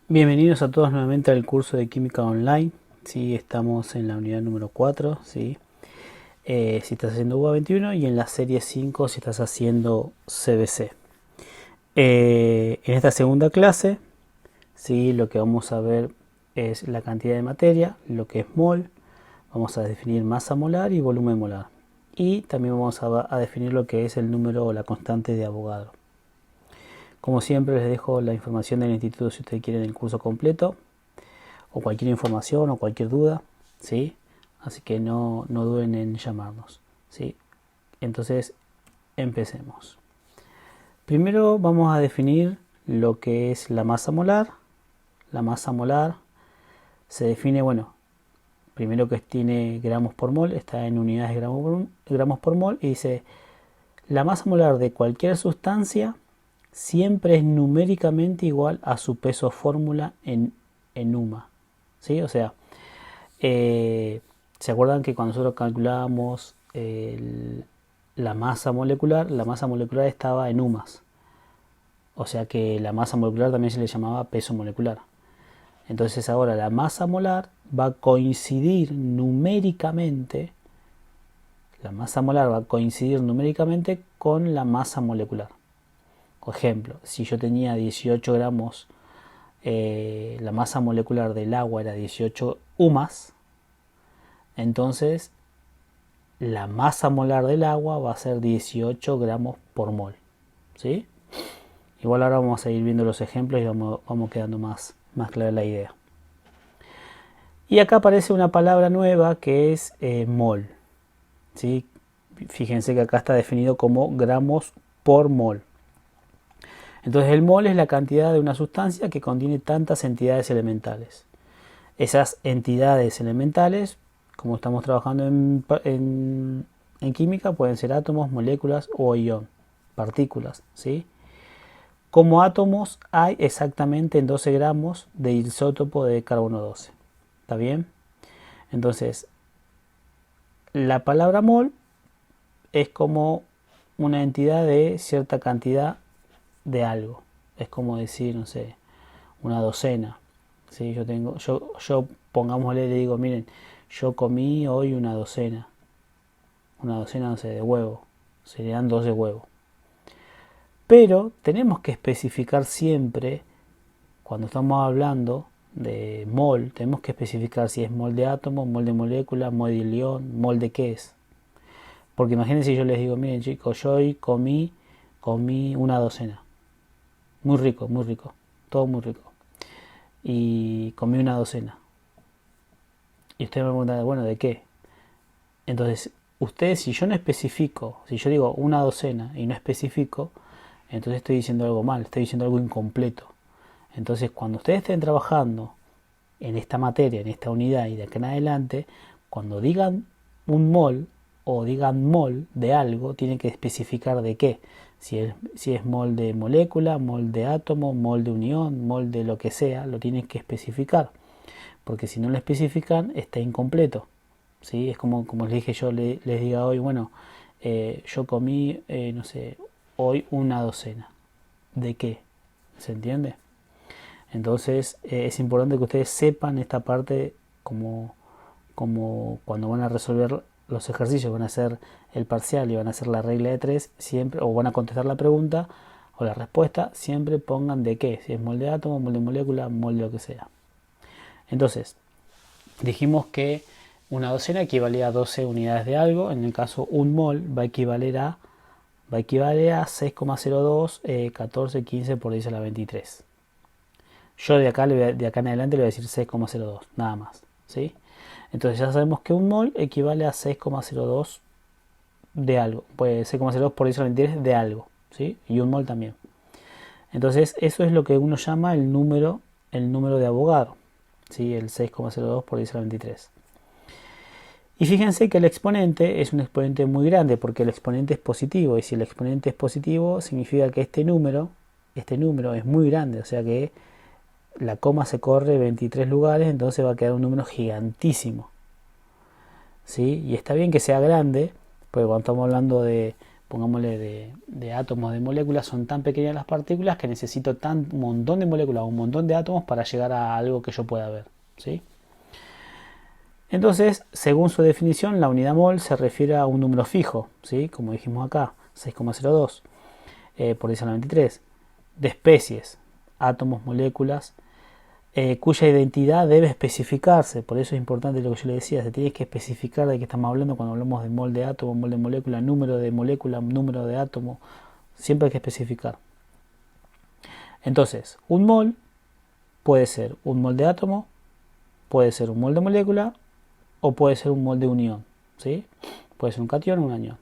Bienvenidos a todos nuevamente al curso de Química Online. Sí, estamos en la unidad número 4, ¿sí? Si estás haciendo UA 21 y en la serie 5 si estás haciendo CBC. En esta segunda clase, ¿sí? Lo que vamos a ver es la cantidad de materia, lo que es mol. Vamos a definir masa molar y volumen molar. Y también vamos a definir lo que es el número o la constante de Avogadro. Como siempre les dejo la información del instituto si ustedes quieren el curso completo o cualquier información o cualquier duda, ¿sí? Así que no duden en llamarnos, ¿sí? Entonces, empecemos. Primero vamos a definir lo que es la masa molar. La masa molar se define, bueno, primero que tiene gramos por mol, está en unidades de gramos por mol, y dice, la masa molar de cualquier sustancia siempre es numéricamente igual a su peso fórmula en UMA. ¿Sí? O sea, ¿se acuerdan que cuando nosotros calculábamos la masa molecular estaba en UMAS? O sea que la masa molecular también se le llamaba peso molecular. Entonces ahora la masa molar va a coincidir numéricamente, la masa molar va a coincidir numéricamente con la masa molecular. Por ejemplo, si yo tenía 18 gramos, la masa molecular del agua era 18 UMAS, entonces la masa molar del agua va a ser 18 gramos por mol, ¿sí? Igual ahora vamos a ir viendo los ejemplos y vamos quedando más clara la idea. Y acá aparece una palabra nueva que es mol, ¿sí? Fíjense que acá está definido como gramos por mol. Entonces el mol es la cantidad de una sustancia que contiene tantas entidades elementales. Esas entidades elementales, como estamos trabajando en química, pueden ser átomos, moléculas o ion, partículas, ¿sí? Como átomos hay exactamente en 12 gramos de isótopo de carbono 12. ¿Está bien? Entonces, la palabra mol es como una entidad de cierta cantidad de algo. Es como decir, no sé, una docena. ¿Sí? Yo pongámosle, le digo, miren, yo comí hoy una docena. Una docena, no sé, de huevo. Serían 12 huevos. Pero tenemos que especificar siempre, cuando estamos hablando de mol, tenemos que especificar si es mol de átomo, mol de molécula, mol de ion, mol de qué es. Porque imagínense si yo les digo, miren chicos, yo hoy comí una docena. Muy rico, todo muy rico. Y comí una docena. Y ustedes me preguntan, bueno, ¿de qué? Entonces, ustedes, si yo no especifico, si yo digo una docena y no especifico, entonces estoy diciendo algo mal, estoy diciendo algo incompleto. Entonces, cuando ustedes estén trabajando en esta materia, en esta unidad y de acá en adelante, cuando digan un mol o digan mol de algo, tienen que especificar de qué. Si es mol de molécula, mol de átomo, mol de unión, mol de lo que sea, lo tienen que especificar. Porque si no lo especifican, está incompleto. ¿Sí? Es como les dije yo, les diga hoy, bueno, yo comí, no sé, hoy una docena. ¿De qué? ¿Se entiende? Entonces es importante que ustedes sepan esta parte como cuando van a resolver los ejercicios, van a hacer el parcial y van a hacer la regla de 3 siempre, o van a contestar la pregunta o la respuesta, siempre pongan de qué, si es mol de átomo, mol de molécula, mol de lo que sea. Entonces, dijimos que una docena equivale a 12 unidades de algo, en el caso un mol va a equivaler a 6,02 14 15 por 10 a la 23. Yo de acá en adelante le voy a decir 6,02, nada más, ¿sí? Entonces ya sabemos que un mol equivale a 6,02 de algo, pues 6,02 por 10 a la 23 de algo, ¿sí? Y un mol también. Entonces eso es lo que uno llama el número de Avogadro, ¿sí? El 6,02 por 10 a la 23. Y fíjense que el exponente es un exponente muy grande porque el exponente es positivo, y si el exponente es positivo significa que este número es muy grande, o sea que la coma se corre 23 lugares, entonces va a quedar un número gigantísimo, ¿sí? Y está bien que sea grande, porque cuando estamos hablando de pongámosle de átomos, de moléculas, son tan pequeñas las partículas que necesito un montón de moléculas, un montón de átomos para llegar a algo que yo pueda ver, ¿sí? Entonces, según su definición, la unidad mol se refiere a un número fijo, ¿sí? Como dijimos acá, 6,02 por 10 a la 23, de especies, átomos, moléculas, cuya identidad debe especificarse. Por eso es importante lo que yo le decía, se tiene que especificar de qué estamos hablando cuando hablamos de mol de átomo, mol de molécula, número de átomo, siempre hay que especificar. Entonces, un mol puede ser un mol de átomo, puede ser un mol de molécula o puede ser un mol de unión, ¿sí? Puede ser un catión o un anión.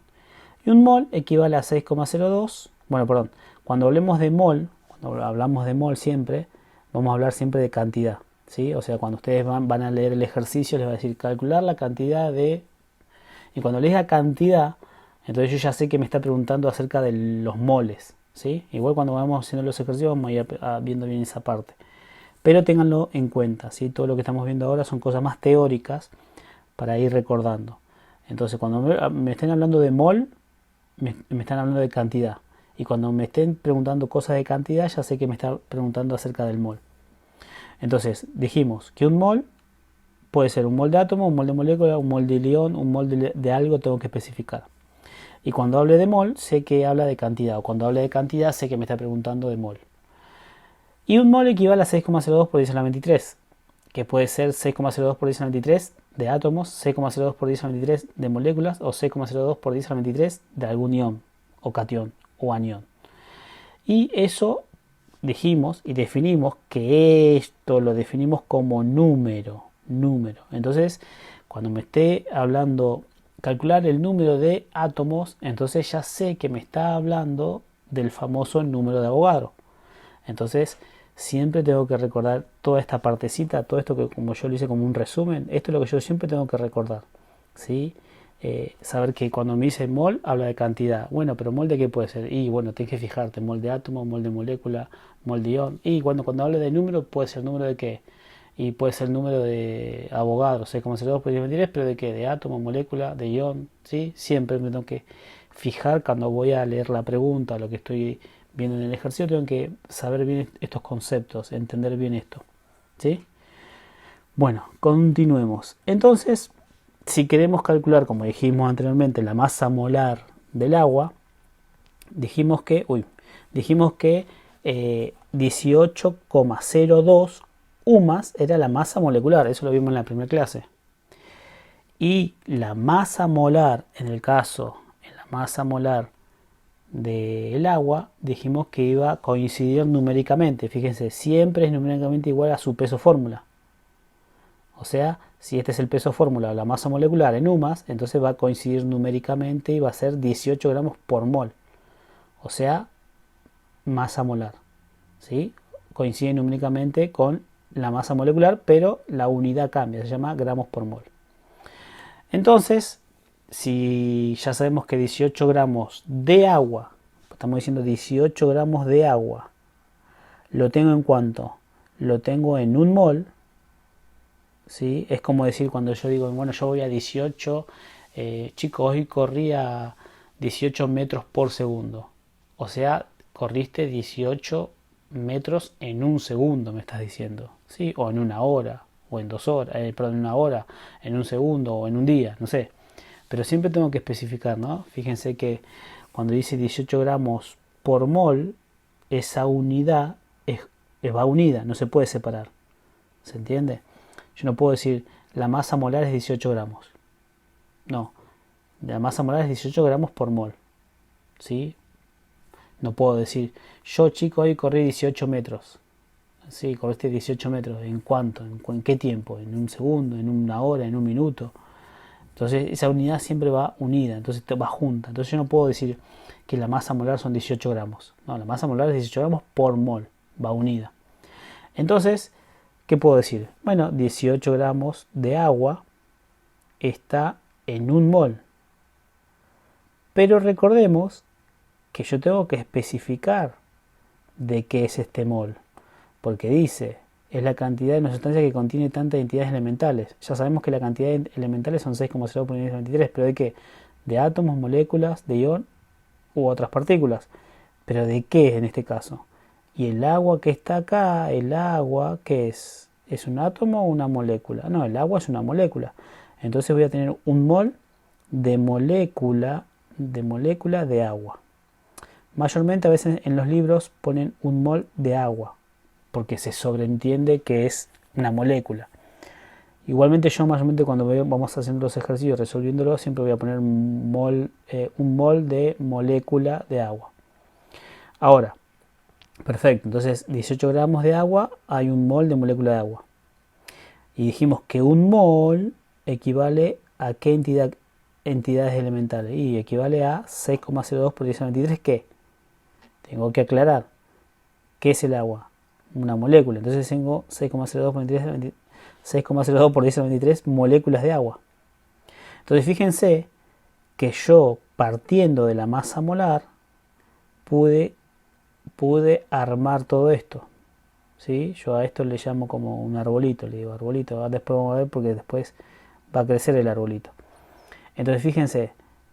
Y un mol equivale a 6,02. Bueno, perdón, cuando hablemos de mol, cuando hablamos de mol siempre, vamos a hablar siempre de cantidad, ¿sí? O sea, cuando ustedes van a leer el ejercicio, les va a decir calcular la cantidad de... Y cuando le diga cantidad, entonces yo ya sé que me está preguntando acerca de los moles, ¿sí? Igual cuando vamos haciendo los ejercicios vamos a ir viendo bien esa parte. Pero ténganlo en cuenta, ¿sí? Todo lo que estamos viendo ahora son cosas más teóricas para ir recordando. Entonces, cuando me estén hablando de mol, me están hablando de cantidad. Y cuando me estén preguntando cosas de cantidad, ya sé que me está preguntando acerca del mol. Entonces, dijimos que un mol puede ser un mol de átomo, un mol de molécula, un mol de ion, un mol de algo, tengo que especificar. Y cuando hable de mol, sé que habla de cantidad. O cuando hable de cantidad, sé que me está preguntando de mol. Y un mol equivale a 6,02 por 10 a la 23, que puede ser 6,02 por 10 a la 23 de átomos, 6,02 por 10 a la 23 de moléculas o 6,02 por 10 a la 23 de algún ion o catión o anión. Y eso dijimos y definimos que esto lo definimos como número. Entonces, cuando me esté hablando calcular el número de átomos, entonces ya sé que me está hablando del famoso número de Avogadro. Entonces, siempre tengo que recordar toda esta partecita, todo esto que como yo lo hice como un resumen, esto es lo que yo siempre tengo que recordar, ¿sí? Saber que cuando me dice mol, habla de cantidad. Bueno, pero mol de qué puede ser. Y bueno, tienes que fijarte, mol de átomo, mol de molécula, mol de ion. Y cuando hable de número, puede ser número de qué. Y puede ser el número de Avogadro, 6,02 por 1023, pero de qué, de átomo, molécula, de ion, ¿sí? Siempre me tengo que fijar cuando voy a leer la pregunta, lo que estoy viendo en el ejercicio, tengo que saber bien estos conceptos, entender bien esto, ¿sí? Bueno, continuemos. Entonces, si queremos calcular, como dijimos anteriormente, la masa molar del agua, dijimos que 18,02 UMAS era la masa molecular, eso lo vimos en la primera clase. Y la masa molar, en la masa molar del agua, dijimos que iba a coincidir numéricamente. Fíjense, siempre es numéricamente igual a su peso fórmula. O sea, si este es el peso fórmula o la masa molecular en UMAS, entonces va a coincidir numéricamente y va a ser 18 gramos por mol. O sea, masa molar, ¿sí? Coincide numéricamente con la masa molecular, pero la unidad cambia, se llama gramos por mol. Entonces, si ya sabemos que 18 gramos de agua, estamos diciendo 18 gramos de agua, lo tengo en cuánto, lo tengo en un mol, ¿sí? Es como decir cuando yo digo, bueno, yo voy a 18, chicos, hoy corrí a 18 metros por segundo. O sea, corriste 18 metros en un segundo, me estás diciendo, ¿sí? O en una hora, o en 2 horas, perdón, en una hora, en un segundo, o en un día, no sé. Pero siempre tengo que especificar, ¿no? Fíjense que cuando dice 18 gramos por mol, esa unidad va unida, no se puede separar. ¿Se entiende? Yo no puedo decir la masa molar es 18 gramos. No, la masa molar es 18 gramos por mol. ¿Sí? No puedo decir, yo chico hoy corrí 18 metros. Sí, corriste 18 metros. ¿En cuánto? ¿En qué tiempo? ¿En un segundo? ¿En una hora? ¿En un minuto? Entonces esa unidad siempre va unida, entonces va junta. Entonces yo no puedo decir que la masa molar son 18 gramos. No, la masa molar es 18 gramos por mol, va unida. Entonces, ¿qué puedo decir? Bueno, 18 gramos de agua está en un mol. Pero recordemos que yo tengo que especificar de qué es este mol. Porque dice, es la cantidad de una sustancia que contiene tantas entidades elementales. Ya sabemos que la cantidad de elementales son 6,0 por 10 a la 23, pero ¿de qué? De átomos, moléculas, de ion u otras partículas. ¿Pero de qué en este caso? Y el agua que está acá, el agua, ¿qué es? ¿Es un átomo o una molécula? No, el agua es una molécula. Entonces voy a tener un mol de molécula de agua. Mayormente a veces en los libros ponen un mol de agua, porque se sobreentiende que es una molécula. Igualmente yo mayormente cuando vamos haciendo los ejercicios resolviéndolos siempre voy a poner un mol de molécula de agua. Ahora, perfecto, entonces 18 gramos de agua hay un mol de molécula de agua. Y dijimos que un mol equivale a qué entidades elementales. Y equivale a 6,02 por 10 a la 23, ¿qué? Tengo que aclarar, ¿qué es el agua? Una molécula. Entonces tengo 6,02 por 10 a la 23 moléculas de agua. Entonces fíjense que yo, partiendo de la masa molar, pude armar todo esto. ¿Sí? Yo a esto le llamo como un arbolito, le digo arbolito. Después vamos a ver porque después va a crecer el arbolito. Entonces fíjense,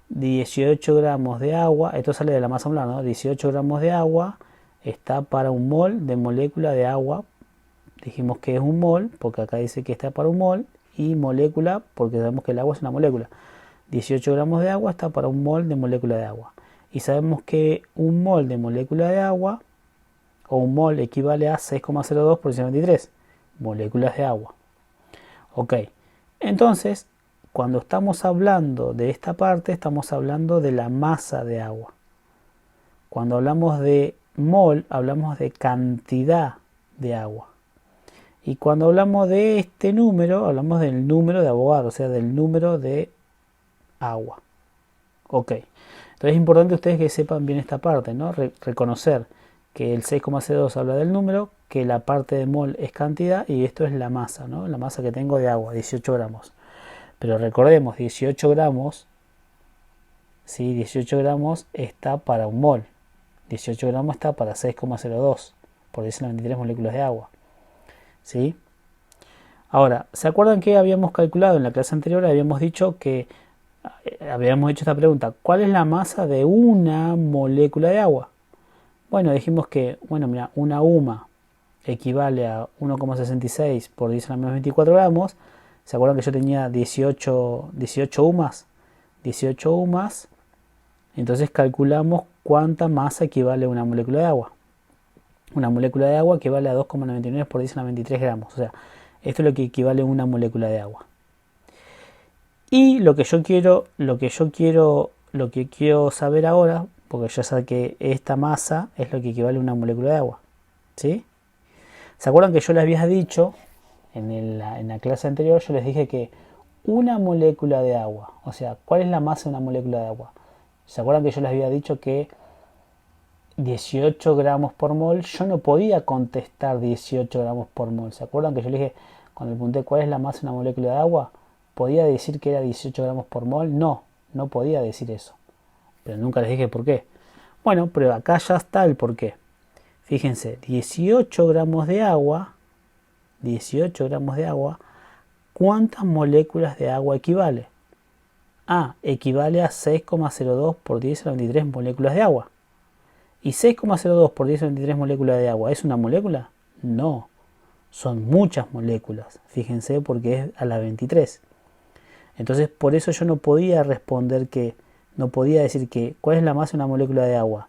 18 gramos de agua, esto sale de la masa molar, ¿no? 18 gramos de agua está para un mol de molécula de agua. Dijimos que es un mol, porque acá dice que está para un mol, y molécula, porque sabemos que el agua es una molécula. 18 gramos de agua está para un mol de molécula de agua. Y sabemos que un mol de molécula de agua, o un mol equivale a 6,02 por 1023 moléculas de agua. Ok, entonces, cuando estamos hablando de esta parte, estamos hablando de la masa de agua. Cuando hablamos de mol, hablamos de cantidad de agua. Y cuando hablamos de este número, hablamos del número de Avogadro, o sea, del número de agua. Ok, entonces es importante ustedes que sepan bien esta parte, ¿no? Reconocer que el 6,02 habla del número, que la parte de mol es cantidad y esto es la masa, ¿no? La masa que tengo de agua, 18 gramos. Pero recordemos, 18 gramos, ¿sí? 18 gramos está para un mol. 18 gramos está para 6,02 por 10 a la 23 moléculas de agua. ¿Sí? Ahora, ¿se acuerdan que habíamos calculado en la clase anterior? Habíamos dicho que habíamos hecho esta pregunta: ¿cuál es la masa de una molécula de agua? Bueno, dijimos que, bueno, mira, una UMA equivale a 1,66 por 10 a la menos 24 gramos. ¿Se acuerdan que yo tenía 18 UMAs? 18 UMAs. Entonces calculamos cuánta masa equivale a una molécula de agua. Una molécula de agua equivale a 2,99 por 10 a la 23 gramos. O sea, esto es lo que equivale a una molécula de agua. Y lo que quiero saber ahora, porque ya sé que esta masa es lo que equivale a una molécula de agua. ¿Sí? ¿Se acuerdan que yo les había dicho en la clase anterior? Yo les dije que una molécula de agua, o sea, ¿cuál es la masa de una molécula de agua? ¿Se acuerdan que yo les había dicho que 18 gramos por mol? Yo no podía contestar 18 gramos por mol. ¿Se acuerdan que yo les dije, cuando le pregunté cuál es la masa de una molécula de agua, podía decir que era 18 gramos por mol? No podía decir eso. Pero nunca les dije por qué. Bueno, pero acá ya está el por qué. Fíjense, 18 gramos de agua, ¿cuántas moléculas de agua equivale? Equivale a 6,02 por 10 a la 23 moléculas de agua. ¿Y 6,02 por 10 a la 23 moléculas de agua es una molécula? No, son muchas moléculas. Fíjense, porque es a la 23. Entonces, por eso yo no podía responder no podía decir ¿cuál es la masa de una molécula de agua?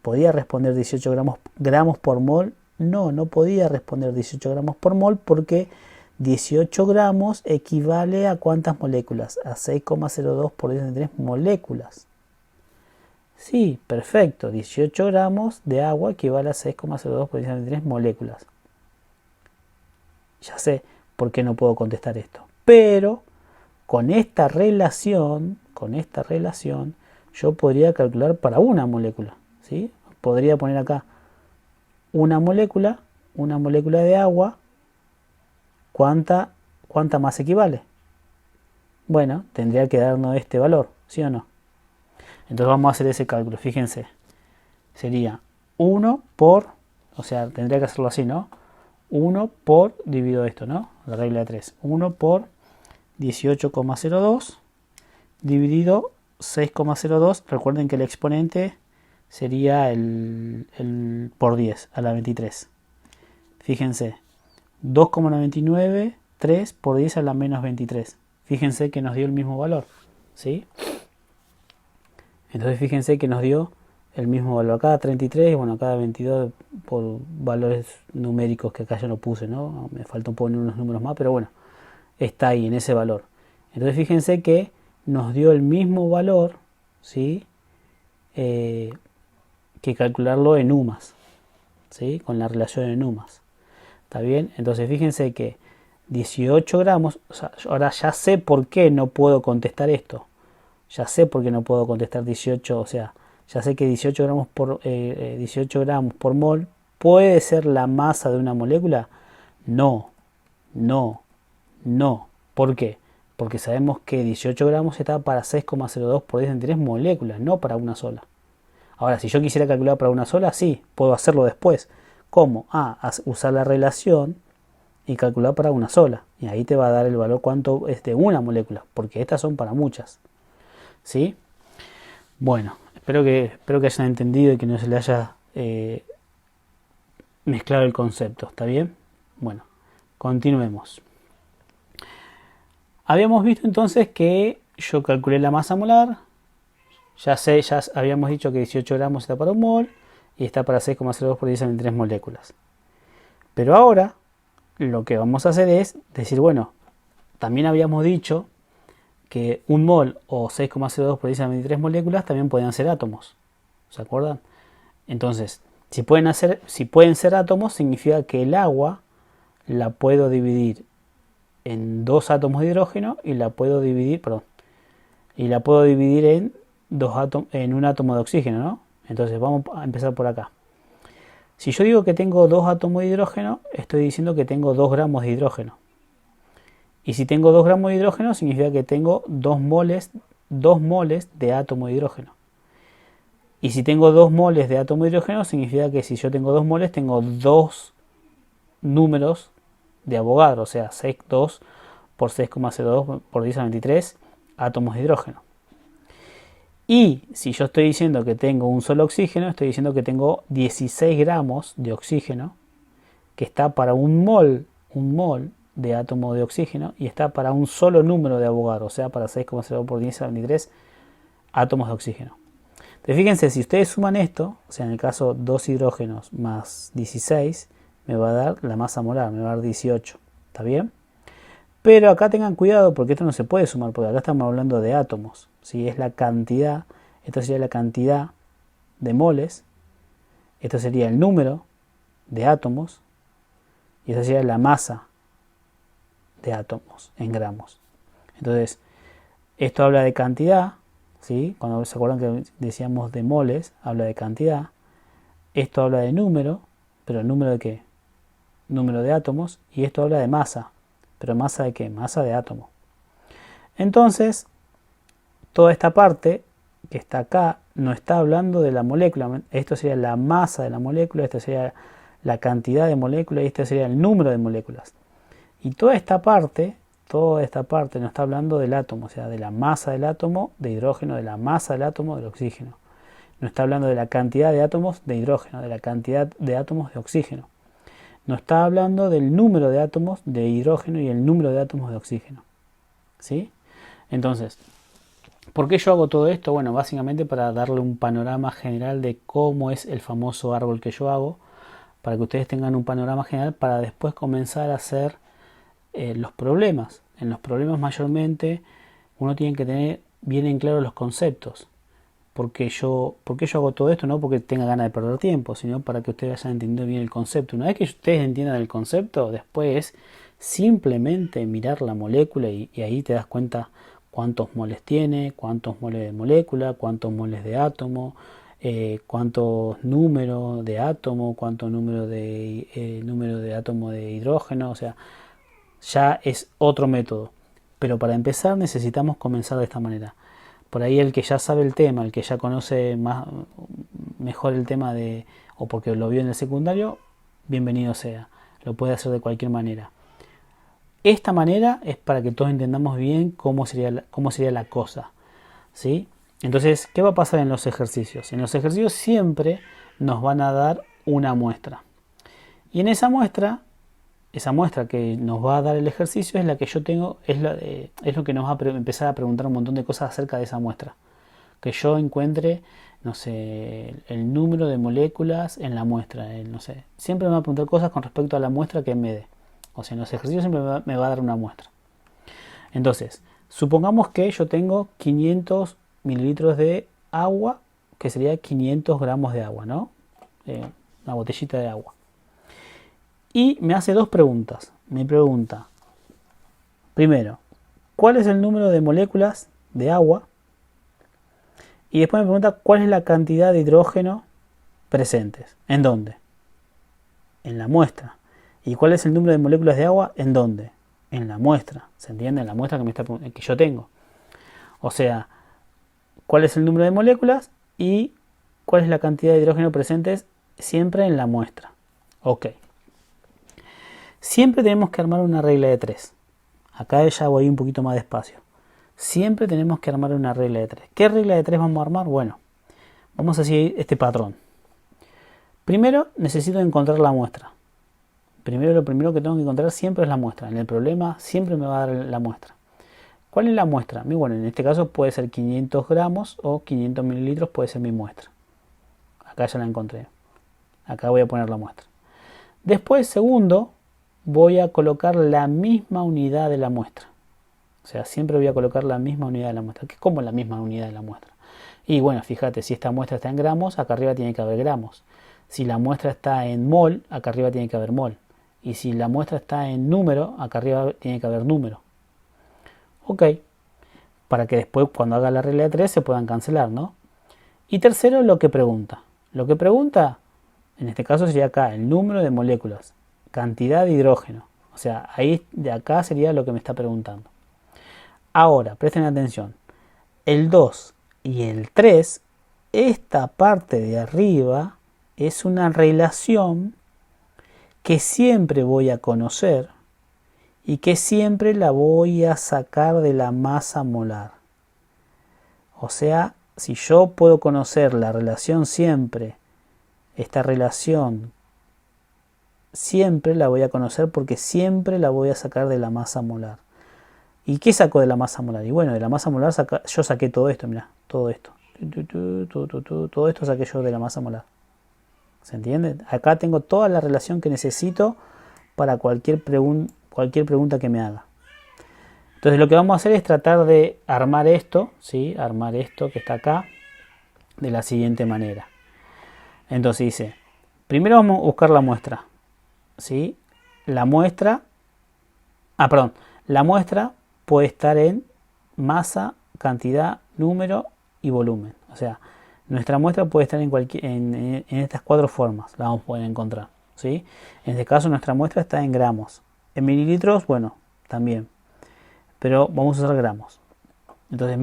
¿Podía responder 18 gramos por mol? No podía responder 18 gramos por mol porque 18 gramos equivale a ¿cuántas moléculas? A 6,02 por 10 a la 23 moléculas. Sí, perfecto. 18 gramos de agua equivale a 6,02 por 10 a la 23 moléculas. Ya sé por qué no puedo contestar esto. Pero con esta relación, yo podría calcular para una molécula. ¿Sí? Podría poner acá una molécula de agua, ¿cuánta masa equivale? Bueno, tendría que darnos este valor, ¿sí o no? Entonces vamos a hacer ese cálculo, fíjense. Sería 1 por, o sea, tendría que hacerlo así, ¿no? 1 por, divido esto, ¿no? La regla de 3. 1 por 18,02 dividido 6,02. Recuerden que el exponente sería el por 10 a la 23. Fíjense, 2,993 por 10 a la menos 23. Fíjense que nos dio el mismo valor, ¿sí? Entonces fíjense que nos dio el mismo valor. Acá 33 y bueno, acá 22 por valores numéricos que acá yo no puse, ¿no? Me falta poner unos números más, pero bueno, está ahí en ese valor. Entonces fíjense que nos dio el mismo valor, ¿sí? Que calcularlo en UMAS, ¿sí? Con la relación en UMAS. ¿Está bien? Entonces fíjense que 18 gramos, o sea, ahora ya sé por qué no puedo contestar esto. Ya sé por qué no puedo contestar 18, o sea, ya sé que 18 gramos por mol puede ser la masa de una molécula. No, no, no. ¿Por qué? Porque sabemos que 18 gramos está para 6,02 por 10 en 3 moléculas, no para una sola. Ahora, si yo quisiera calcular para una sola, sí, puedo hacerlo después. ¿Cómo? Usar la relación y calcular para una sola. Y ahí te va a dar el valor cuánto es de una molécula, porque estas son para muchas. ¿Sí? Bueno, espero que hayan entendido y que no se le haya mezclado el concepto. ¿Está bien? Bueno, continuemos. Habíamos visto entonces que yo calculé la masa molar. Ya habíamos dicho que 18 gramos está para un mol y está para 6,02 por 10 en 3 moléculas. Pero ahora lo que vamos a hacer es decir, bueno, también habíamos dicho que un mol o 6,02 por 10 a 23 moléculas también podían ser átomos. ¿Se acuerdan? Entonces, si pueden ser átomos, significa que el agua la puedo dividir en dos átomos de hidrógeno y la puedo dividir en un átomo de oxígeno, ¿no? Entonces vamos a empezar por acá. Si yo digo que tengo dos átomos de hidrógeno, estoy diciendo que tengo 2 gramos de hidrógeno. Y si tengo 2 gramos de hidrógeno, significa que tengo 2 moles de átomo de hidrógeno. Y si tengo 2 moles de átomo de hidrógeno, significa que si yo tengo 2 moles, tengo 2 números de Avogadro, o sea, 2 por 6,02 por 10 a 23 átomos de hidrógeno. Y si yo estoy diciendo que tengo un solo oxígeno, estoy diciendo que tengo 16 gramos de oxígeno, que está para un mol de átomo de oxígeno, y está para un solo número de Avogadro, o sea, para 6,02 por 10 a 23 átomos de oxígeno. Entonces, fíjense, si ustedes suman esto, o sea, en el caso 2 hidrógenos más 16, me va a dar la masa molar, me va a dar 18. ¿Está bien? Pero acá tengan cuidado porque esto no se puede sumar, porque acá estamos hablando de átomos. ¿Sí? Es la cantidad, esto sería la cantidad de moles, esto sería el número de átomos, y esta sería la masa de átomos en gramos. Entonces, esto habla de cantidad, ¿sí? Cuando se acuerdan que decíamos de moles, habla de cantidad. Esto habla de número, pero ¿el número de qué? Número de átomos. Y esto habla de masa, pero ¿masa de qué? Masa de átomo. Entonces, toda esta parte que está acá no está hablando de la molécula. Esto sería la masa de la molécula, esto sería la cantidad de moléculas y este sería el número de moléculas. Y toda esta parte no está hablando del átomo, o sea, de la masa del átomo de hidrógeno, de la masa del átomo del oxígeno. No está hablando de la cantidad de átomos de hidrógeno, de la cantidad de átomos de oxígeno. No está hablando del número de átomos de hidrógeno y el número de átomos de oxígeno. ¿Sí? Entonces, ¿por qué yo hago todo esto? Bueno, básicamente para darle un panorama general de cómo es el famoso árbol que yo hago, para que ustedes tengan un panorama general para después comenzar a hacer los problemas. En los problemas mayormente uno tiene que tener bien en claro los conceptos. ¿Por qué yo hago todo esto? No porque tenga ganas de perder tiempo, sino para que ustedes hayan entendido bien el concepto. Una vez que ustedes entiendan el concepto, después simplemente mirar la molécula y ahí te das cuenta cuántos moles tiene, cuántos moles de molécula, cuántos moles de átomo, cuántos números de átomo, cuántos número de átomo de hidrógeno, o sea, ya es otro método. Pero para empezar necesitamos comenzar de esta manera. Por ahí el que ya sabe el tema, el que ya conoce mejor el tema o porque lo vio en el secundario, bienvenido sea. Lo puede hacer de cualquier manera. Esta manera es para que todos entendamos bien cómo sería la cosa, ¿sí? Entonces, ¿qué va a pasar en los ejercicios? En los ejercicios siempre nos van a dar una muestra. Y en esa muestra que nos va a dar el ejercicio es la que yo tengo, es lo que nos va a empezar a preguntar un montón de cosas acerca de esa muestra. Que yo encuentre, no sé, el número de moléculas en la muestra, no sé. Siempre me va a preguntar cosas con respecto a la muestra que me dé. O sea, en los ejercicios siempre me va a dar una muestra. Entonces, supongamos que yo tengo 500 mililitros de agua, que sería 500 gramos de agua, ¿no? Una botellita de agua. Y me hace dos preguntas. Me pregunta, primero, ¿cuál es el número de moléculas de agua? Y después me pregunta, ¿cuál es la cantidad de hidrógeno presentes? ¿En dónde? En la muestra. ¿Y cuál es el número de moléculas de agua? ¿En dónde? En la muestra. ¿Se entiende? En la muestra que yo tengo. O sea, ¿cuál es el número de moléculas? Y ¿cuál es la cantidad de hidrógeno presentes? Siempre en la muestra. Ok. Siempre tenemos que armar una regla de 3. Acá ya voy un poquito más despacio. Siempre tenemos que armar una regla de 3. ¿Qué regla de 3 vamos a armar? Bueno, vamos a seguir este patrón. Primero necesito encontrar la muestra. Lo primero que tengo que encontrar siempre es la muestra. En el problema siempre me va a dar la muestra. ¿Cuál es la muestra? Bueno, en este caso puede ser 500 gramos o 500 mililitros puede ser mi muestra. Acá ya la encontré. Acá voy a poner la muestra. Después, segundo, voy a colocar la misma unidad de la muestra. O sea, siempre voy a colocar la misma unidad de la muestra. ¿Qué es como la misma unidad de la muestra? Y bueno, fíjate, si esta muestra está en gramos, acá arriba tiene que haber gramos. Si la muestra está en mol, acá arriba tiene que haber mol. Y si la muestra está en número, acá arriba tiene que haber número. Ok. Para que después, cuando haga la regla de 3, se puedan cancelar, ¿no? Y tercero, lo que pregunta. Lo que pregunta, en este caso sería acá, el número de moléculas. Cantidad de hidrógeno. O sea, ahí de acá sería lo que me está preguntando. Ahora, presten atención. El 2 y el 3, esta parte de arriba es una relación que siempre voy a conocer y que siempre la voy a sacar de la masa molar. O sea, si yo puedo conocer la relación siempre, esta relación siempre la voy a conocer porque siempre la voy a sacar de la masa molar. ¿Y qué saco de la masa molar? Y bueno, de la masa molar yo saqué todo esto, mirá, todo esto. Todo esto saqué yo de la masa molar. ¿Se entiende? Acá tengo toda la relación que necesito para cualquier pregunta que me haga. Entonces lo que vamos a hacer es tratar de armar esto, ¿sí? Armar esto que está acá de la siguiente manera. Entonces dice, primero vamos a buscar la muestra, ¿sí? La muestra puede estar en masa, cantidad, número y volumen. O sea, nuestra muestra puede estar en estas 4 formas, la vamos a poder encontrar, ¿sí? En este caso nuestra muestra está en gramos. En mililitros, bueno, también. Pero vamos a usar gramos. Entonces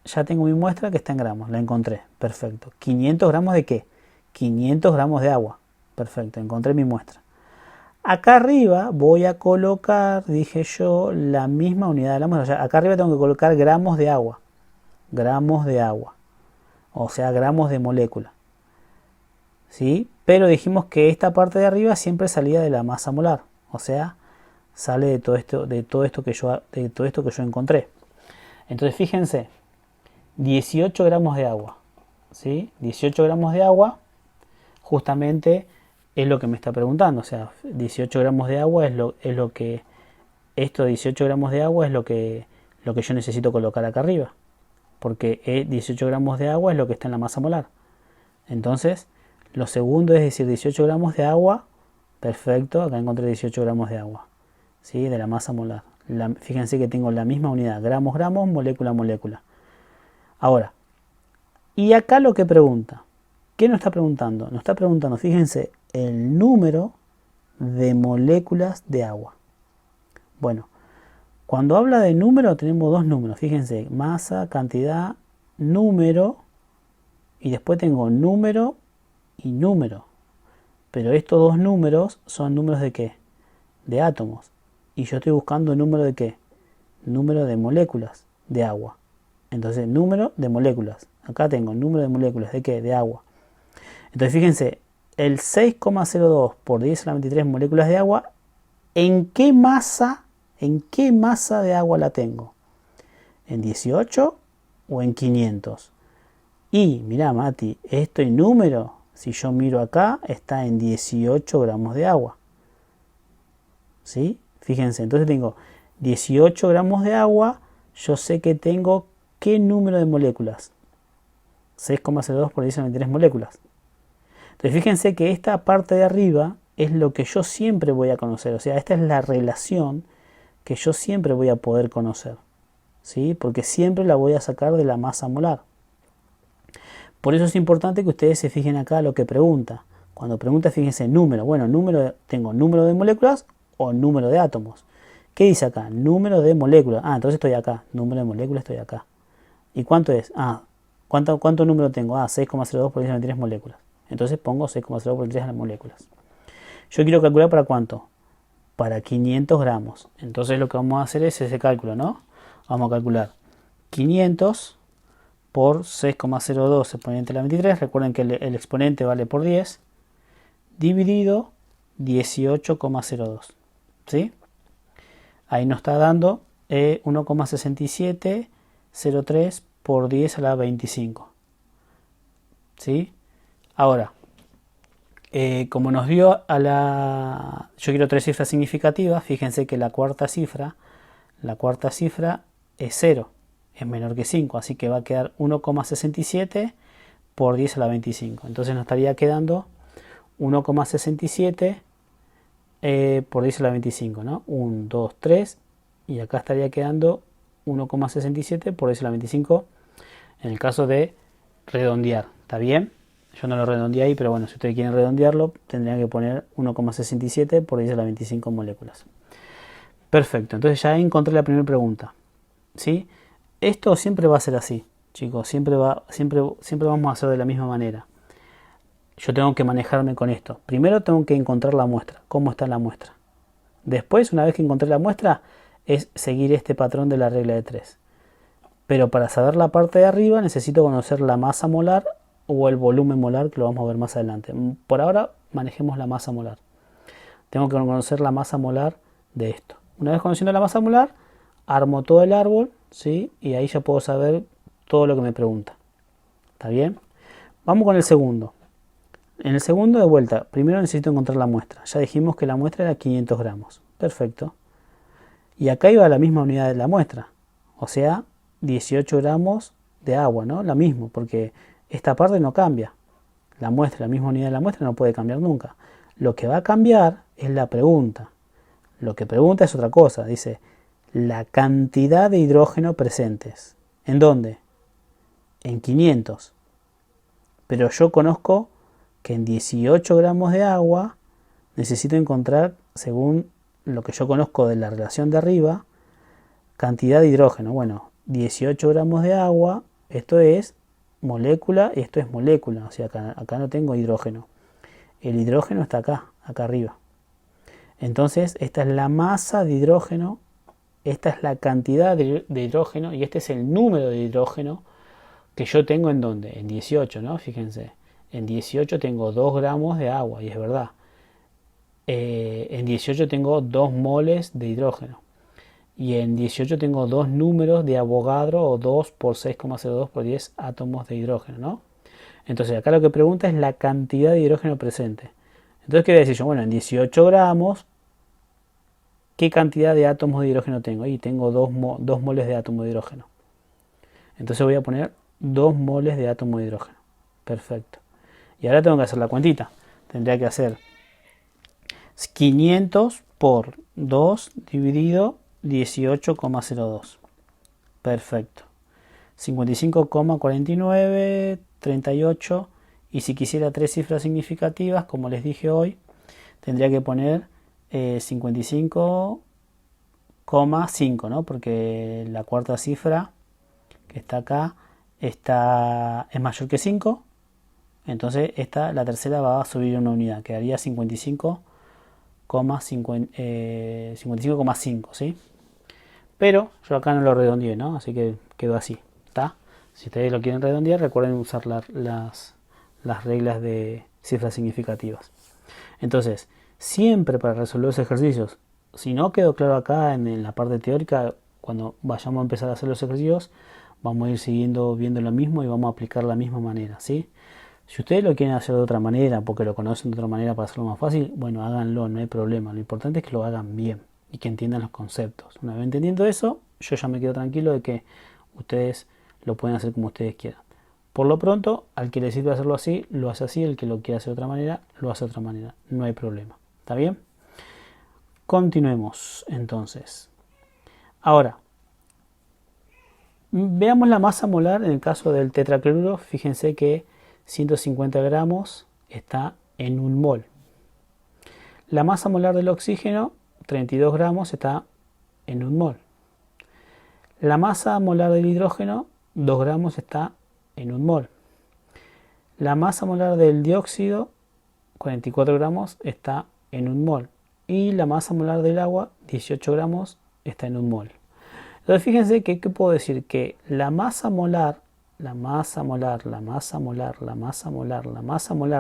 ya tengo mi muestra que está en gramos, la encontré, perfecto. ¿500 gramos de qué? 500 gramos de agua, perfecto, encontré mi muestra. Acá arriba voy a colocar, dije yo, la misma unidad de la muestra. O sea, acá arriba tengo que colocar gramos de agua. Gramos de agua. O sea, gramos de molécula. ¿Sí? Pero dijimos que esta parte de arriba siempre salía de la masa molar. O sea, sale de todo esto que yo encontré. Entonces, fíjense, 18 gramos de agua. ¿Sí? 18 gramos de agua, justamente es lo que me está preguntando. O sea, 18 gramos de agua es lo que... Esto 18 gramos de agua es lo que yo necesito colocar acá arriba. Porque 18 gramos de agua es lo que está en la masa molar. Entonces, lo segundo es decir 18 gramos de agua. Perfecto, acá encontré 18 gramos de agua, ¿sí? De la masa molar. Fíjense que tengo la misma unidad, gramos, gramos, molécula, molécula. Ahora, y acá lo que pregunta. ¿Qué nos está preguntando? Nos está preguntando, fíjense, el número de moléculas de agua. Bueno, cuando habla de número tenemos dos números, fíjense, masa, cantidad, número, y después tengo número y número. Pero estos dos números son números de ¿qué? De átomos. Y yo estoy buscando el número de ¿qué? Número de moléculas de agua. Entonces, número de moléculas. Acá tengo número de moléculas. ¿De qué? De agua. Entonces, fíjense, el 6,02 por 10 a la 23 moléculas de agua, ¿en qué masa de agua la tengo? ¿En 18 o en 500? Y, mirá, Mati, esto en número, si yo miro acá, está en 18 gramos de agua. ¿Sí? Fíjense, entonces tengo 18 gramos de agua, yo sé que tengo ¿qué número de moléculas? 6,02 por 10 a la 23 moléculas. Entonces fíjense que esta parte de arriba es lo que yo siempre voy a conocer, o sea, esta es la relación que yo siempre voy a poder conocer, ¿sí? Porque siempre la voy a sacar de la masa molar. Por eso es importante que ustedes se fijen acá lo que pregunta. Cuando pregunta, fíjense número. Bueno, tengo número de moléculas o número de átomos. ¿Qué dice acá? Número de moléculas. Ah, entonces estoy acá. Número de moléculas, estoy acá. ¿Y cuánto es? Ah, ¿cuánto número tengo? Ah, 6,02 por 10 a la 23 moléculas. Entonces pongo 6,02 por 10 a las moléculas. Yo quiero calcular para cuánto. Para 500 gramos. Entonces lo que vamos a hacer es ese cálculo, ¿no? Vamos a calcular 500 por 6,02 exponente a la 23. Recuerden que el exponente vale por 10. Dividido 18,02. ¿Sí? Ahí nos está dando 1,6703 por 10 a la 25. ¿Sí? Ahora, como nos dio yo quiero tres cifras significativas, fíjense que la cuarta cifra es 0, es menor que 5, así que va a quedar 1,67 por 10 a la 25. Entonces nos estaría quedando 1,67 por 10 a la 25, ¿no? 1, 2, 3, y acá estaría quedando 1,67 por 10 a la 25 en el caso de redondear, ¿está bien? Yo no lo redondeé ahí, pero bueno, si ustedes quieren redondearlo, tendrían que poner 1,67 por 10 a la 25 moléculas. Perfecto, entonces ya encontré la primera pregunta, ¿sí? Esto siempre va a ser así, chicos, siempre vamos a hacer de la misma manera. Yo tengo que manejarme con esto. Primero tengo que encontrar la muestra, cómo está la muestra. Después, una vez que encontré la muestra, es seguir este patrón de la regla de 3. Pero para saber la parte de arriba necesito conocer la masa molar o el volumen molar, que lo vamos a ver más adelante. Por ahora manejemos la masa molar. Tengo que conocer la masa molar de esto. Una vez conociendo la masa molar, armo todo el árbol, ¿sí? Y ahí ya puedo saber todo lo que me pregunta. ¿Está bien? Vamos con el segundo. En el segundo, de vuelta, primero necesito encontrar la muestra. Ya dijimos que la muestra era 500 gramos. Perfecto. Y acá iba la misma unidad de la muestra. O sea, 18 gramos de agua, ¿no? La misma, porque esta parte no cambia. La muestra, la misma unidad de la muestra no puede cambiar nunca. Lo que va a cambiar es la pregunta. Lo que pregunta es otra cosa. Dice, la cantidad de hidrógeno presentes. ¿En dónde? En 500. Pero yo conozco que en 18 gramos de agua necesito encontrar, según lo que yo conozco de la relación de arriba, cantidad de hidrógeno. Bueno, 18 gramos de agua, esto es molécula y esto es molécula, o sea, acá no tengo hidrógeno. El hidrógeno está acá arriba. Entonces, esta es la masa de hidrógeno, esta es la cantidad de hidrógeno y este es el número de hidrógeno que yo tengo en ¿dónde? En 18, ¿no? Fíjense, en 18 tengo 2 gramos de agua, y es verdad. En 18 tengo 2 moles de hidrógeno. Y en 18 tengo 2 números de Avogadro, o 2 por 6,02 por 10 átomos de hidrógeno, ¿no? Entonces acá lo que pregunta es la cantidad de hidrógeno presente. Entonces, ¿qué voy a decir yo? Bueno, en 18 gramos, ¿qué cantidad de átomos de hidrógeno tengo? Y tengo 2 moles de átomo de hidrógeno. Entonces voy a poner 2 moles de átomo de hidrógeno. Perfecto. Y ahora tengo que hacer la cuentita. Tendría que hacer 500 por 2 dividido 18,02. Perfecto. 55,49, 38. Y si quisiera tres cifras significativas, como les dije hoy, tendría que poner 55,5, ¿no? Porque la cuarta cifra que está acá es mayor que 5. Entonces la tercera va a subir una unidad. Quedaría 55,5, ¿sí? Pero yo acá no lo redondeé, ¿no? Así que quedó así. ¿Está? Si ustedes lo quieren redondear, recuerden usar las reglas de cifras significativas. Entonces, siempre para resolver los ejercicios, si no quedó claro acá en la parte teórica, cuando vayamos a empezar a hacer los ejercicios, vamos a ir siguiendo viendo lo mismo y vamos a aplicar la misma manera, ¿sí? Si ustedes lo quieren hacer de otra manera, porque lo conocen de otra manera para hacerlo más fácil, bueno, háganlo, no hay problema. Lo importante es que lo hagan bien y que entiendan los conceptos. Una vez entendiendo eso, yo ya me quedo tranquilo de que ustedes lo pueden hacer como ustedes quieran. Por lo pronto, al que le sirve hacerlo así, lo hace así. El que lo quiere hacer de otra manera, lo hace de otra manera. No hay problema. ¿Está bien? Continuemos entonces. Ahora, veamos la masa molar en el caso del tetracloruro. Fíjense que 150 gramos está en un mol. La masa molar del oxígeno, 32 gramos, está en un mol. La masa molar del hidrógeno, 2 gramos, está en un mol. La masa molar del dióxido, 44 gramos, está en un mol. Y la masa molar del agua, 18 gramos, está en un mol. Entonces fíjense que, ¿qué puedo decir? Que la masa molar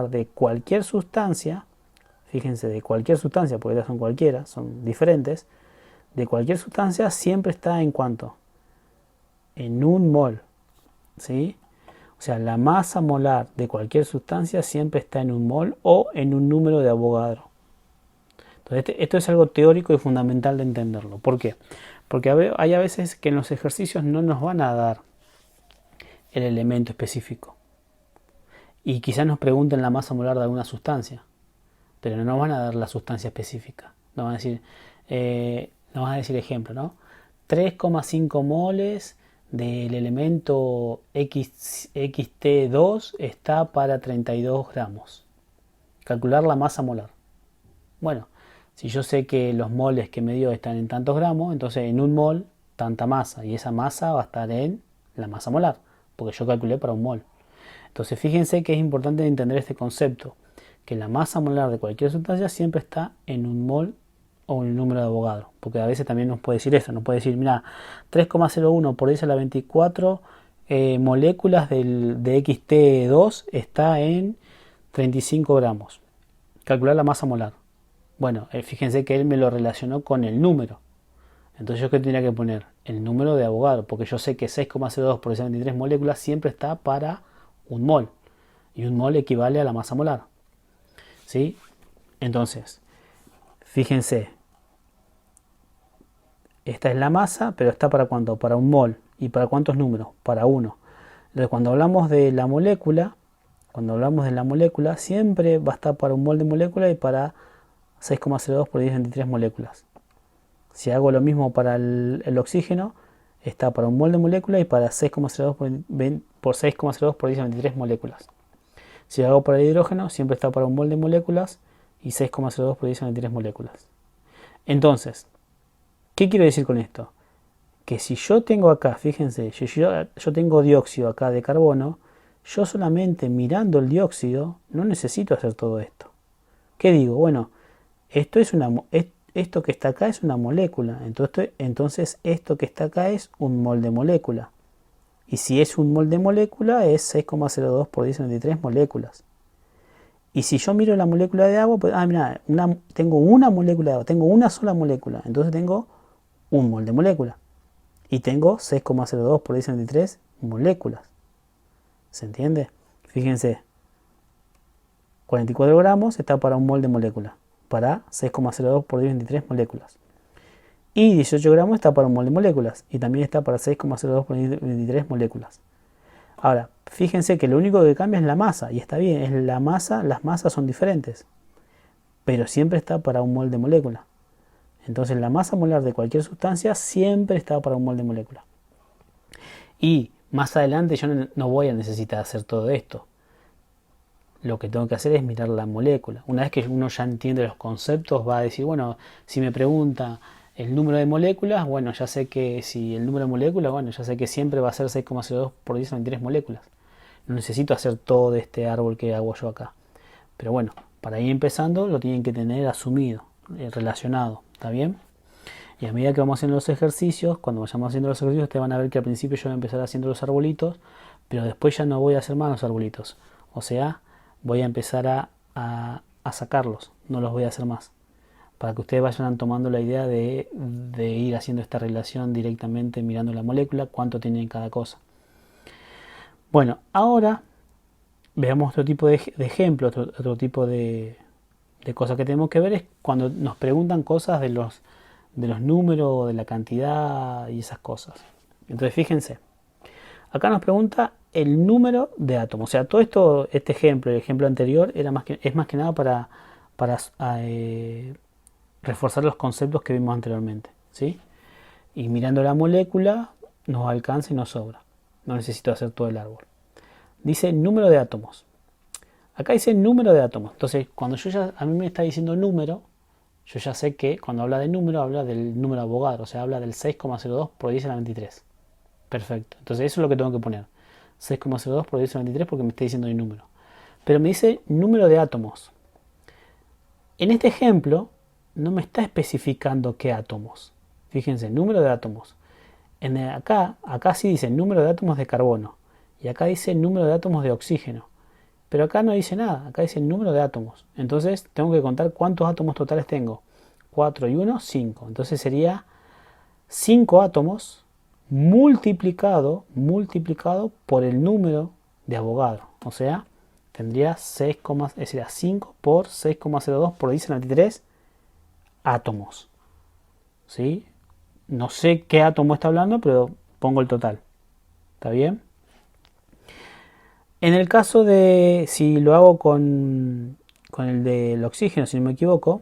de cualquier sustancia, fíjense, de cualquier sustancia, porque ya son cualquiera, son diferentes, de cualquier sustancia siempre está en ¿cuánto? En un mol, ¿sí? O sea, la masa molar de cualquier sustancia siempre está en un mol o en un número de Avogadro. Entonces, esto es algo teórico y fundamental de entenderlo. ¿Por qué? Porque hay a veces que en los ejercicios no nos van a dar el elemento específico. Y quizás nos pregunten la masa molar de alguna sustancia, pero no nos van a dar la sustancia específica. Nos van a decir ejemplo, ¿no? 3,5 moles del elemento XT2 está para 32 gramos. Calcular la masa molar. Bueno, si yo sé que los moles que me dio están en tantos gramos, entonces en un mol, tanta masa. Y esa masa va a estar en la masa molar, porque yo calculé para un mol. Entonces fíjense que es importante entender este concepto, que la masa molar de cualquier sustancia siempre está en un mol o en el número de Avogadro, porque a veces también nos puede decir esto, nos puede decir, mira, 3,01 por 10 a la 24 moléculas de XT2 está en 35 gramos. Calcular la masa molar. Bueno, fíjense que él me lo relacionó con el número. Entonces yo qué tendría que poner el número de Avogadro, porque yo sé que 6,02 por 10 a la 23 moléculas siempre está para un mol. Y un mol equivale a la masa molar. ¿Sí? Entonces, fíjense, esta es la masa, pero está para ¿cuánto? Para un mol. ¿Y para cuántos números? Para 1. Entonces, cuando hablamos de la molécula, siempre va a estar para un mol de molécula y para 6,02 por 10 a la 23 moléculas. Si hago lo mismo para el oxígeno, está para un mol de molécula y para 6,02 por 6,02 por 10 a la 23 moléculas. Si hago para el hidrógeno, siempre está para un mol de moléculas y 6,02 por 10 a la 23 moléculas. Entonces, ¿qué quiero decir con esto? Que si yo tengo acá, fíjense, yo tengo dióxido acá de carbono, yo solamente mirando el dióxido no necesito hacer todo esto. ¿Qué digo? Bueno, esto que está acá es una molécula, entonces esto que está acá es un mol de molécula. Y si es un mol de molécula es 6,02 por 10 a la 23 moléculas. Y si yo miro la molécula de agua, pues, mira, tengo una molécula de agua, tengo una sola molécula, entonces tengo un mol de molécula. Y tengo 6,02 por 10 a la 23 moléculas. ¿Se entiende? Fíjense, 44 gramos está para un mol de molécula, para 6,02 por 10 a la 23 moléculas. Y 18 gramos está para un mol de moléculas, y también está para 6,02 por 10 a la 23 moléculas. Ahora, fíjense que lo único que cambia es la masa, y está bien, es la masa, las masas son diferentes, pero siempre está para un mol de molécula. Entonces la masa molar de cualquier sustancia siempre está para un mol de molécula. Y más adelante yo no voy a necesitar hacer todo esto. Lo que tengo que hacer es mirar la molécula. Una vez que uno ya entiende los conceptos, va a decir, bueno, si me pregunta el número de moléculas, bueno, ya sé que si el número de moléculas, bueno, ya sé que siempre va a ser 6,02 por 10 a la 23 moléculas. No necesito hacer todo este árbol que hago yo acá. Pero bueno, para ir empezando lo tienen que tener asumido, relacionado. ¿Está bien? Y a medida que vamos haciendo los ejercicios, cuando vayamos haciendo los ejercicios, ustedes van a ver que al principio yo voy a empezar haciendo los arbolitos, pero después ya no voy a hacer más los arbolitos. O sea, voy a empezar a sacarlos, no los voy a hacer más. Para que ustedes vayan tomando la idea de ir haciendo esta relación directamente mirando la molécula, cuánto tiene en cada cosa. Bueno, ahora veamos otro tipo de ejemplo, otro tipo de cosas que tenemos que ver es cuando nos preguntan cosas de los números, de la cantidad y esas cosas. Entonces fíjense, acá nos pregunta el número de átomos. O sea, todo esto, este ejemplo, el ejemplo anterior, es más que nada para reforzar los conceptos que vimos anteriormente, ¿sí? Y mirando la molécula nos alcanza y nos sobra. No necesito hacer todo el árbol. Dice número de átomos. Acá dice número de átomos. Entonces, cuando a mí me está diciendo número, yo ya sé que cuando habla de número, habla del número de Avogadro. O sea, habla del 6,02 por 10 a la 23. Perfecto. Entonces, eso es lo que tengo que poner. 6,02 por 10 a la 23 porque me está diciendo el número. Pero me dice número de átomos. En este ejemplo, no me está especificando qué átomos. Fíjense, número de átomos. Acá sí dice número de átomos de carbono. Y acá dice número de átomos de oxígeno. Pero acá no dice nada, acá dice el número de átomos. Entonces tengo que contar cuántos átomos totales tengo. 4 y 1, 5. Entonces sería 5 átomos multiplicado por el número de Avogadro. O sea, tendría 5 por 6,02 por 10 a la 23 átomos. ¿Sí? No sé qué átomo está hablando, pero pongo el total. ¿Está bien? En el caso de, si lo hago con el del oxígeno, si no me equivoco,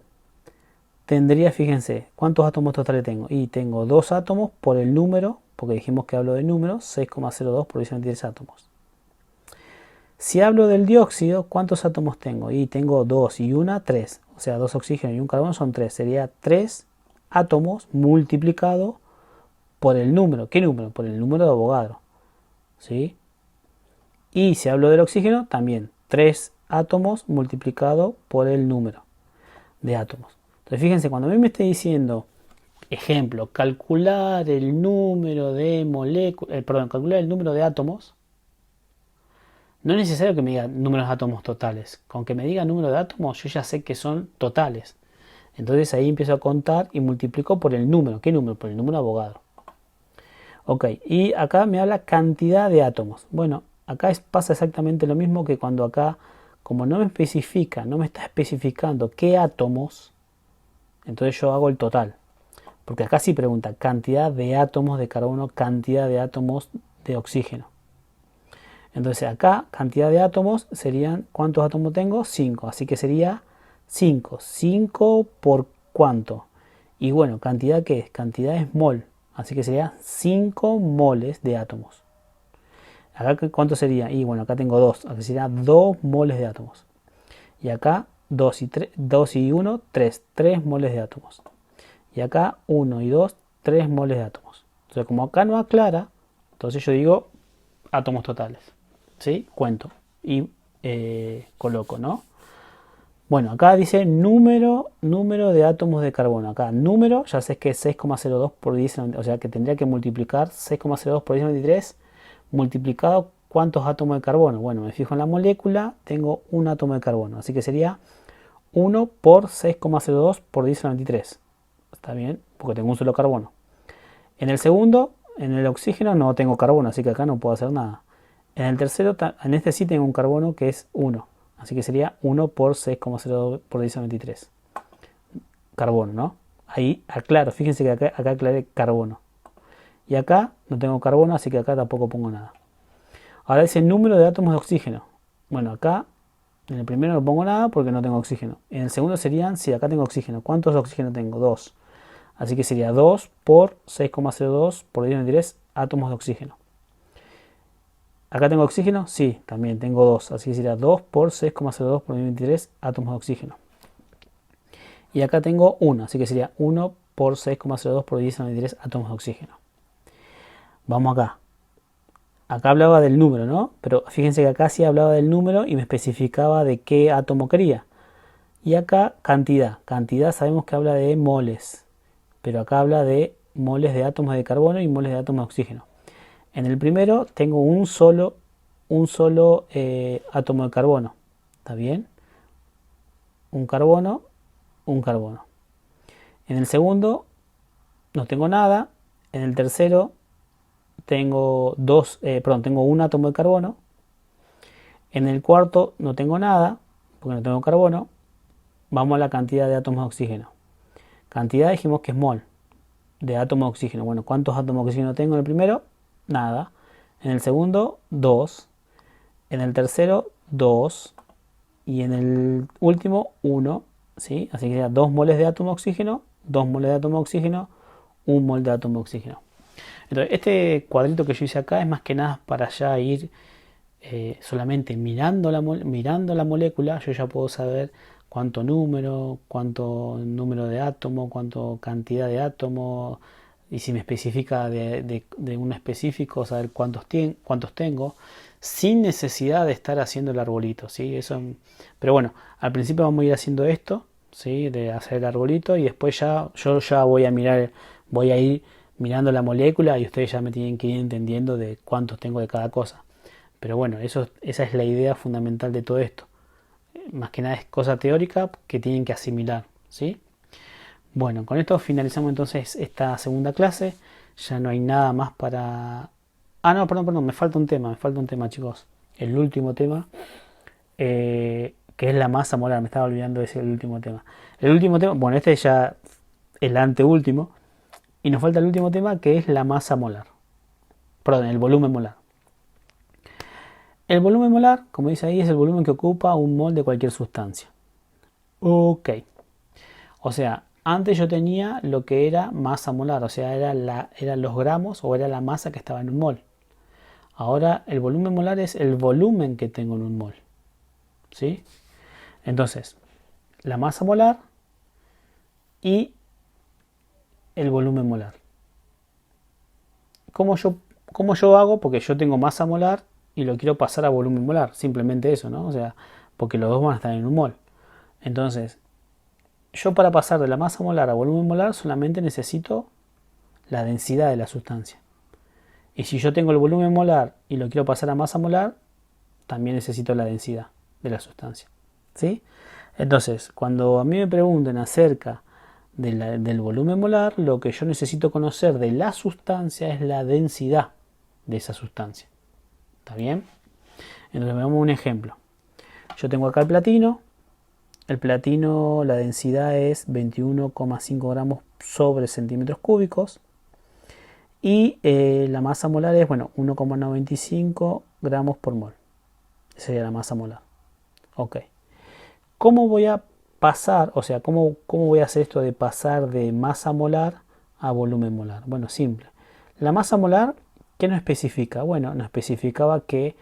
tendría, fíjense, ¿cuántos átomos totales tengo? Y tengo 2 átomos por el número, porque dijimos que hablo de números, 6,02 por 10 átomos. Si hablo del dióxido, ¿cuántos átomos tengo? Y tengo 2 y 1, 3. O sea, 2 oxígenos y un carbono son 3. Sería 3 átomos multiplicado por el número. ¿Qué número? Por el número de Avogadro. ¿Sí? Y si hablo del oxígeno, también 3 átomos multiplicado por el número de átomos. Entonces fíjense, cuando a mí me esté diciendo, ejemplo, calcular el número de moléculas, calcular el número de átomos, no es necesario que me diga números de átomos totales. Con que me diga número de átomos, yo ya sé que son totales. Entonces ahí empiezo a contar y multiplico por el número. ¿Qué número? Por el número de Avogadro. Ok, y acá me habla cantidad de átomos. Bueno, acá pasa exactamente lo mismo que cuando acá, como no me especifica, no me está especificando qué átomos, entonces yo hago el total. Porque acá sí pregunta cantidad de átomos de carbono, cantidad de átomos de oxígeno. Entonces acá cantidad de átomos serían, ¿cuántos átomos tengo? 5, así que sería 5. 5 por ¿cuánto? Y bueno, ¿cantidad qué es? Cantidad es mol, así que sería 5 moles de átomos. Acá ¿cuánto sería? Y bueno, acá tengo 2, así sería 2 moles de átomos. Y acá 2 y 1, 3, 3 moles de átomos. Y acá 1 y 2, 3 moles de átomos. Entonces como acá no aclara, entonces yo digo átomos totales. ¿Sí? Cuento y coloco, ¿no? Bueno, acá dice número de átomos de carbono. Acá número, ya sé que es 6,02 por 10, o sea que tendría que multiplicar 6,02 por 10 a la 23 multiplicado ¿cuántos átomos de carbono? Bueno, me fijo en la molécula, tengo un átomo de carbono, así que sería 1 por 6,02 por 10 a la 23. ¿Está bien? Porque tengo un solo carbono. En el segundo, en el oxígeno no tengo carbono, así que acá no puedo hacer nada. En el tercero, en este sí tengo un carbono que es 1. Así que sería 1 por 6,02 por 10 a 23. Carbono, ¿no? Ahí aclaro, fíjense que acá aclaré carbono. Y acá no tengo carbono, así que acá tampoco pongo nada. Ahora dice el número de átomos de oxígeno. Bueno, acá en el primero no pongo nada porque no tengo oxígeno. En el segundo serían, sí, acá tengo oxígeno. ¿Cuántos de oxígeno tengo? 2. Así que sería 2 por 6,02 por 10 a 23 átomos de oxígeno. ¿Acá tengo oxígeno? Sí, también tengo 2. Así que sería 2 por 6,02 por 23 átomos de oxígeno. Y acá tengo 1. Así que sería 1 por 6,02 por 10 a 23 átomos de oxígeno. Vamos acá. Acá hablaba del número, ¿no? Pero fíjense que acá sí hablaba del número y me especificaba de qué átomo quería. Y acá cantidad. Cantidad sabemos que habla de moles. pero acá habla de moles de átomos de carbono y moles de átomos de oxígeno. En el primero tengo un solo átomo de carbono, ¿está bien? Un carbono, un carbono. En el segundo no tengo nada. En el tercero tengo tengo un átomo de carbono. En el cuarto no tengo nada, porque no tengo carbono. Vamos a la cantidad de átomos de oxígeno. Cantidad dijimos que es mol de átomos de oxígeno. Bueno, ¿cuántos átomos de oxígeno tengo en el primero? Nada. En el segundo, 2. En el tercero, 2. Y en el último, 1. ¿Sí? Así que 2 moles de átomo de oxígeno, 2 moles de átomo de oxígeno, 1 mol de átomo de oxígeno. Entonces, este cuadrito que yo hice acá es más que nada para ya ir solamente mirando la molécula. Yo ya puedo saber cuánto número de átomo, cuánto cantidad de átomos, y si me especifica de un específico, saber cuántos tengo, sin necesidad de estar haciendo el arbolito, ¿sí? Pero bueno, al principio vamos a ir haciendo esto, ¿sí? De hacer el arbolito, y después yo ya voy a ir mirando la molécula, y ustedes ya me tienen que ir entendiendo de cuántos tengo de cada cosa. Pero bueno, esa es la idea fundamental de todo esto. Más que nada es cosa teórica que tienen que asimilar, ¿sí? Bueno, con esto finalizamos entonces esta segunda clase. Ya no hay nada más para... Ah, no, perdón, me falta un tema, chicos. El último tema, que es la masa molar. Me estaba olvidando de ese el último tema. El último tema, bueno, este ya el anteúltimo. Y nos falta el último tema, que es la masa molar. Perdón, el volumen molar. El volumen molar, como dice ahí, es el volumen que ocupa un mol de cualquier sustancia. Ok. O sea, antes yo tenía lo que era masa molar, o sea, eran los gramos o era la masa que estaba en un mol. Ahora el volumen molar es el volumen que tengo en un mol. ¿Sí? Entonces, la masa molar y el volumen molar. ¿Cómo yo hago? Porque yo tengo masa molar y lo quiero pasar a volumen molar. Simplemente eso, ¿no? O sea, porque los dos van a estar en un mol. Entonces, yo para pasar de la masa molar a volumen molar solamente necesito la densidad de la sustancia. Y si yo tengo el volumen molar y lo quiero pasar a masa molar, también necesito la densidad de la sustancia. ¿Sí? Entonces, cuando a mí me pregunten acerca del volumen molar, lo que yo necesito conocer de la sustancia es la densidad de esa sustancia. ¿Está bien? Entonces veamos un ejemplo. Yo tengo acá el platino. El platino, la densidad es 21,5 gramos sobre centímetros cúbicos. Y la masa molar es, 1,95 gramos por mol. Esa sería la masa molar. Ok. ¿Cómo voy a pasar, o sea, cómo voy a hacer esto de pasar de masa molar a volumen molar? Bueno, simple. La masa molar, ¿qué nos especifica? Bueno, nos especificaba que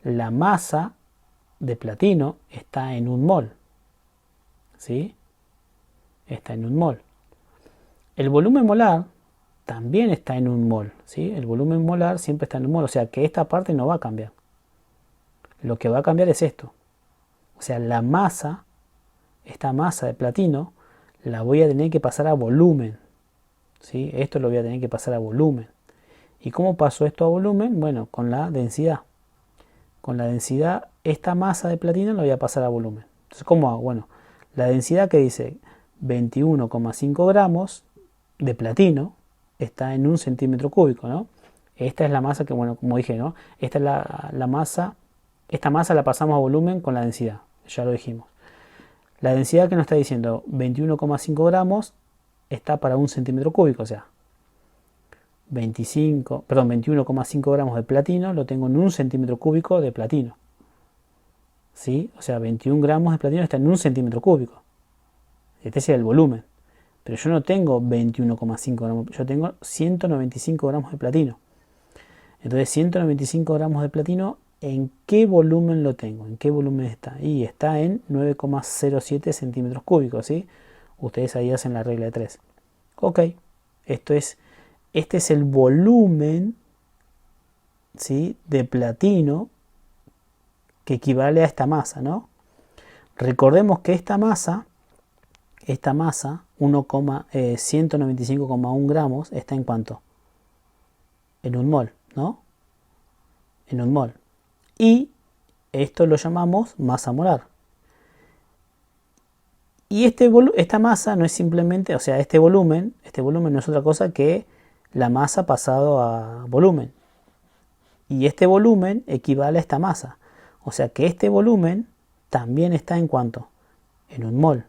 la masa de platino está en un mol. ¿Sí? Está en un mol. El volumen molar también está en un mol. ¿Sí? El volumen molar siempre está en un mol. O sea que esta parte no va a cambiar. Lo que va a cambiar es esto. O sea, la masa, esta masa de platino, la voy a tener que pasar a volumen. ¿Sí? Esto lo voy a tener que pasar a volumen. ¿Y cómo paso esto a volumen? Bueno, con la densidad. Con la densidad, esta masa de platino la voy a pasar a volumen. Entonces, ¿cómo hago? Bueno, la densidad que dice 21,5 gramos de platino está en un centímetro cúbico, ¿no? Esta es la masa que, como dije, ¿no? Esta es la masa. Esta masa la pasamos a volumen con la densidad. Ya lo dijimos. La densidad que nos está diciendo 21,5 gramos está para un centímetro cúbico, o sea, 21,5 gramos de platino lo tengo en un centímetro cúbico de platino. ¿Sí? O sea, 21 gramos de platino está en un centímetro cúbico. Este es el volumen. Pero yo no tengo 21,5 gramos, yo tengo 195 gramos de platino. Entonces, 195 gramos de platino, ¿en qué volumen lo tengo? ¿En qué volumen está? Y está en 9,07 centímetros cúbicos, ¿sí? Ustedes ahí hacen la regla de 3. Ok, este es el volumen, ¿sí?, de platino que equivale a esta masa, ¿no? Recordemos que esta masa 195,1 gramos está en ¿cuánto? En un mol, ¿no? En un mol. Y esto lo llamamos masa molar. Y esta masa no es simplemente, o sea, este volumen no es otra cosa que la masa pasado a volumen. Y este volumen equivale a esta masa. O sea que este volumen también está en ¿cuánto? En un mol.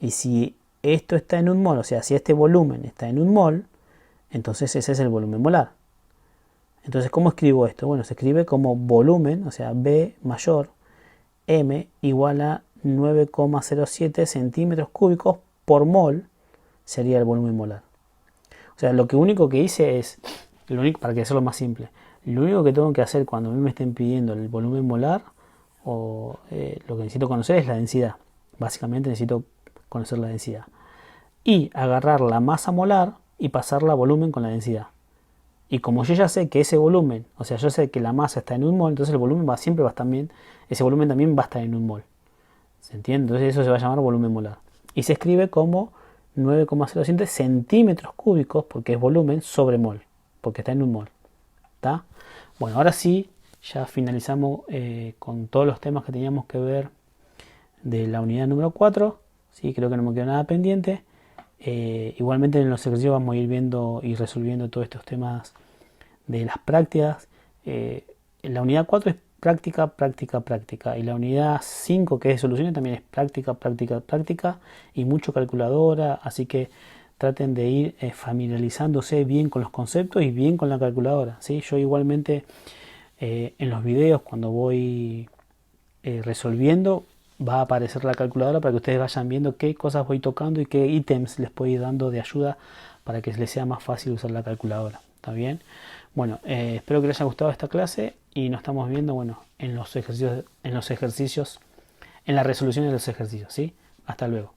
Y si esto está en un mol, o sea, si este volumen está en un mol, entonces ese es el volumen molar. Entonces, ¿cómo escribo esto? Bueno, se escribe como volumen, o sea, B mayor, M igual a 9,07 centímetros cúbicos por mol, sería el volumen molar. O sea, lo único que hice es, para que hacerlo más simple, lo único que tengo que hacer cuando a mí me estén pidiendo el volumen molar, lo que necesito conocer es la densidad. Básicamente necesito conocer la densidad. Y agarrar la masa molar y pasarla a volumen con la densidad. Y como yo ya sé que ese volumen, o sea, yo sé que la masa está en un mol, entonces el volumen siempre va a estar bien, ese volumen también va a estar en un mol. ¿Se entiende? Entonces eso se va a llamar volumen molar. Y se escribe como 9,07 centímetros cúbicos, porque es volumen sobre mol, porque está en un mol. ¿Está? Bueno, ahora sí, ya finalizamos con todos los temas que teníamos que ver de la unidad número 4. ¿Sí? Creo que no me quedó nada pendiente. Igualmente en los ejercicios vamos a ir viendo y resolviendo todos estos temas de las prácticas. La unidad 4 es práctica, práctica, práctica. Y la unidad 5, que es de soluciones, también es práctica, práctica, práctica. Y mucho calculadora. Así que traten de ir familiarizándose bien con los conceptos y bien con la calculadora. ¿Sí? Yo igualmente en los videos, cuando voy resolviendo, va a aparecer la calculadora para que ustedes vayan viendo qué cosas voy tocando y qué ítems les voy dando de ayuda para que les sea más fácil usar la calculadora. ¿Está bien? Bueno, espero que les haya gustado esta clase y nos estamos viendo, bueno, en los ejercicios, en la resolución de los ejercicios, ¿sí? Hasta luego.